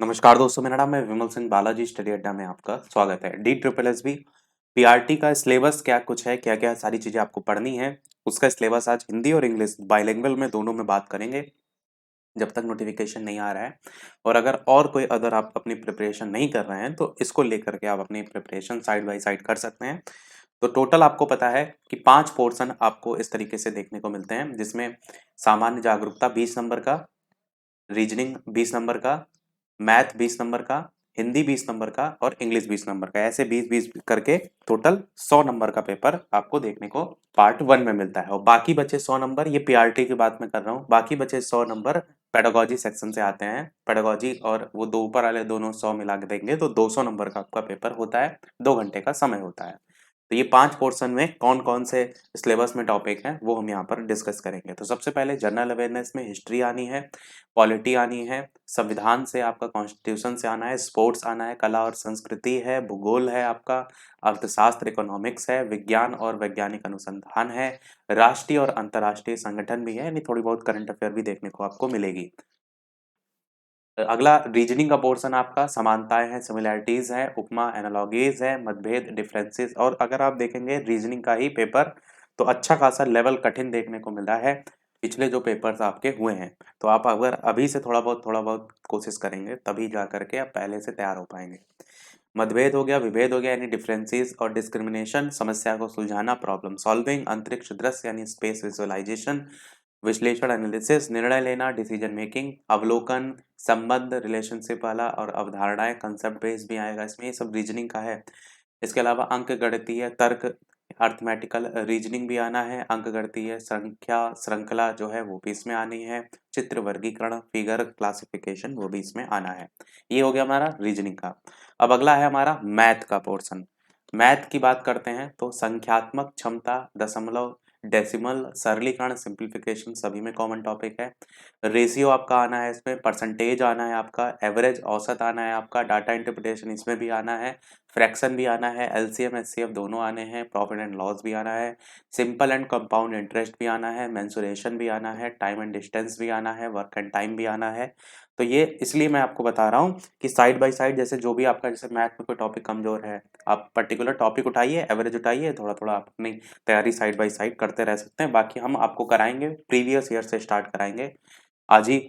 नमस्कार दोस्तों, मेरा नाम है विमल सिंह बालाजी। स्टडी अड्डा में आपका स्वागत है। D triple S B PRT का सिलेबस क्या कुछ है, क्या क्या सारी चीज़ें आपको पढ़नी है, उसका सिलेबस आज हिंदी और इंग्लिश बाइलिंगुअल में दोनों में बात करेंगे जब तक नोटिफिकेशन नहीं आ रहा है। और अगर कोई अदर आप अपनी प्रिपरेशन नहीं कर रहे हैं तो इसको लेकर के आप अपनी प्रिपरेशन साइड बाय साइड कर सकते हैं। तो टोटल आपको पता है कि 5 पोर्शन आपको इस तरीके से देखने को मिलते हैं, जिसमें सामान्य जागरूकता 20 नंबर का, रीजनिंग 20 नंबर का, मैथ 20 नंबर का, हिंदी 20 नंबर का और इंग्लिश 20 नंबर का, ऐसे 20-20 करके टोटल 100 नंबर का पेपर आपको देखने को पार्ट 1 में मिलता है। और बाकी बचे 100 नंबर, ये पीआरटी की बात मैं कर रहा हूँ, बाकी बचे 100 नंबर पेडागोजी सेक्शन से आते हैं। पेडागोजी और वो दो ऊपर वाले दोनों 100 मिला के देंगे तो 200 नंबर का आपका पेपर होता है, 2 घंटे का समय होता है। तो ये 5 पोर्शन में कौन-कौन से सिलेबस में टॉपिक हैं वो हम यहाँ पर डिस्कस करेंगे। तो सबसे पहले जनरल अवेयरनेस में हिस्ट्री आनी है, पॉलिटी आनी है, संविधान से आपका कॉन्स्टिट्यूशन से आना है, स्पोर्ट्स आना है, कला और संस्कृति है, भूगोल है आपका, अर्थशास्त्र इकोनॉमिक्स है, विज्ञान और वैज्ञानिक अनुसंधान है, राष्ट्रीय और अंतर्राष्ट्रीय संगठन भी है, यानी थोड़ी बहुत करंट अफेयर भी देखने को आपको मिलेगी। अगला रीजनिंग का पोर्शन आपका समानताएं हैं, सिमिलैरिटीज है, उपमा एनालॉगीज है, मतभेद डिफरेंसेस। और अगर आप देखेंगे रीजनिंग का ही पेपर तो अच्छा खासा लेवल कठिन देखने को मिल रहा है पिछले जो पेपर्स आपके हुए हैं। तो आप अगर अभी से थोड़ा बहुत कोशिश करेंगे तभी जा करके आप पहले से तैयार हो पाएंगे। मतभेद हो गया, विभेद हो गया यानी डिफरेंसेस और डिस्क्रिमिनेशन, समस्या को सुलझाना प्रॉब्लम सॉल्विंग, अंतरिक्ष दृश्य यानी स्पेस विजुअलाइजेशन, विश्लेषण एनालिसिस, निर्णय लेना डिसीजन मेकिंग, अवलोकन, संबंध रिलेशनशिप वाला और अवधारणाएं कंसेप्ट बेस्ड भी आएगा इसमें, ये सब रीजनिंग का है। इसके अलावा अंक गणितीय तर्क अर्थमेटिकल रीजनिंग भी आना है, अंक गणितीय संख्या श्रृंखला जो है वो भी इसमें आनी है, चित्र वर्गीकरण फिगर क्लासिफिकेशन वो भी इसमें आना है। ये हो गया हमारा रीजनिंग का। अब अगला है हमारा मैथ का पोर्शन। मैथ की बात करते हैं तो संख्यात्मक क्षमता, दशमलव, डेसिमल, सरलीकरण सिंप्लीफिकेशन सभी में कॉमन टॉपिक है। रेशियो आपका आना है, इसमें परसेंटेज आना है आपका, एवरेज औसत आना है आपका, डाटा इंटरप्रिटेशन इसमें भी आना है, फ्रैक्शन भी आना है, एलसीएम एचसीएफ दोनों आने हैं, प्रॉफिट एंड लॉस भी आना है, सिंपल एंड कंपाउंड इंटरेस्ट भी आना है, मेंसुरेशन भी आना है, टाइम एंड डिस्टेंस भी आना है, वर्क एंड टाइम भी आना है। तो ये इसलिए मैं आपको बता रहा हूँ कि साइड बाय साइड जैसे जो भी आपका जैसे मैथ में कोई टॉपिक कमजोर है, आप पर्टिकुलर टॉपिक उठाइए, एवरेज उठाइए, थोड़ा थोड़ा आप अपनी तैयारी साइड बाय साइड करते रह सकते हैं। बाकी हम आपको कराएंगे प्रीवियस ईयर से स्टार्ट कराएंगे, आज ही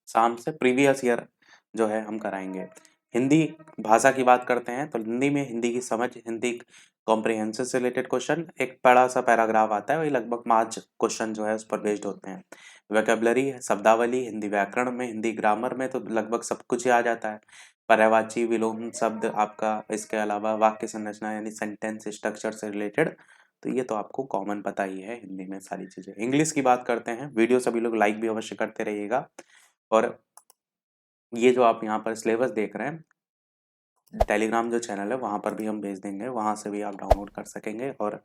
शाम से प्रीवियस ईयर जो है हम कराएंगे। हिंदी भाषा की बात करते हैं तो हिंदी में हिंदी की समझ, हिंदी कॉम्प्रिहेंशन से रिलेटेड क्वेश्चन, एक बड़ा सा पैराग्राफ आता है, वही लगभग 5 क्वेश्चन जो है उस पर बेस्ड होते हैं। वोकैबुलरी शब्दावली, हिंदी व्याकरण में, हिंदी ग्रामर में तो लगभग सब कुछ ही आ जाता है। पर्यायवाची विलोम शब्द आपका, इसके अलावा वाक्य संरचना यानी सेंटेंस स्ट्रक्चर से रिलेटेड, तो ये तो आपको कॉमन पता ही है हिंदी में सारी चीजें। इंग्लिश की बात करते हैं, वीडियो सभी लोग लाइक भी अवश्य करते रहिएगा। और ये जो आप यहाँ पर सिलेबस देख रहे हैं, टेलीग्राम जो चैनल है वहाँ पर भी हम भेज देंगे, वहाँ से भी आप डाउनलोड कर सकेंगे और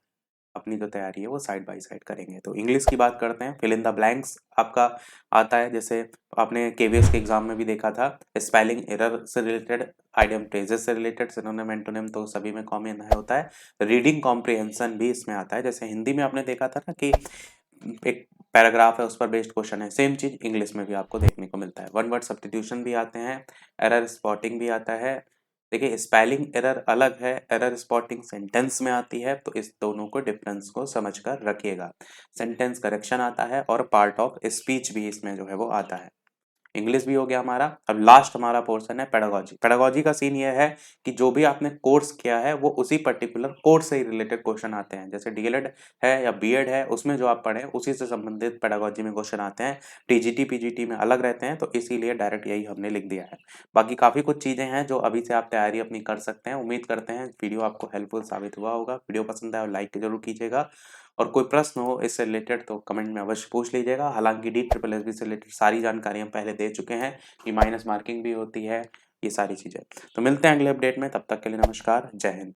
अपनी जो तैयारी है वो साइड बाय साइड करेंगे। तो इंग्लिश की बात करते हैं, फिल इन द ब्लैंक्स आपका आता है, जैसे आपने केवीएस के एग्जाम में भी देखा था, स्पेलिंग एरर से रिलेटेड, आइडियम फ्रेजेस से रिलेटेड, सिनोनिम एंटोनिम तो सभी में कॉमन है होता है। रीडिंग कॉम्प्रिहेंशन भी इसमें आता है, जैसे हिंदी में आपने देखा था ना कि एक पैराग्राफ है उस पर बेस्ड क्वेश्चन है, सेम चीज इंग्लिश में भी आपको देखने को मिलता है। वन वर्ड सब्स्टिट्यूशन भी आते हैं, एरर स्पॉटिंग भी आता है। देखिए स्पेलिंग एरर अलग है, एरर स्पॉटिंग सेंटेंस में आती है, तो इस दोनों को डिफरेंस को समझ कर रखिएगा। सेंटेंस करेक्शन आता है और पार्ट ऑफ स्पीच भी इसमें जो है वो आता है। इंग्लिश भी हो गया हमारा। अब लास्ट हमारा पोर्शन है पेडागोजी। पेडागोजी का सीन ये है कि जो भी आपने कोर्स किया है वो उसी पर्टिकुलर कोर्स से ही रिलेटेड क्वेश्चन आते हैं, जैसे डीएलएड है या बीएड है उसमें जो आप पढ़े उसी से संबंधित पेडागोजी में क्वेश्चन आते हैं। टीजीटी पीजीटी में अलग रहते हैं, तो इसीलिए डायरेक्ट यही हमने लिख दिया है। बाकी काफी कुछ चीजें हैं जो अभी से आप तैयारी अपनी कर सकते हैं। उम्मीद करते हैं वीडियो आपको हेल्पफुल साबित हुआ होगा। वीडियो पसंद आया और लाइक जरूर कीजिएगा, और कोई प्रश्न हो इससे रिलेटेड तो कमेंट में अवश्य पूछ लीजिएगा। हालांकि डी ट्रिपल एस बी से रिलेटेड सारी जानकारी हम पहले दे चुके हैं कि माइनस मार्किंग भी होती है, ये सारी चीजें। तो मिलते हैं अगले अपडेट में, तब तक के लिए नमस्कार, जय हिंद।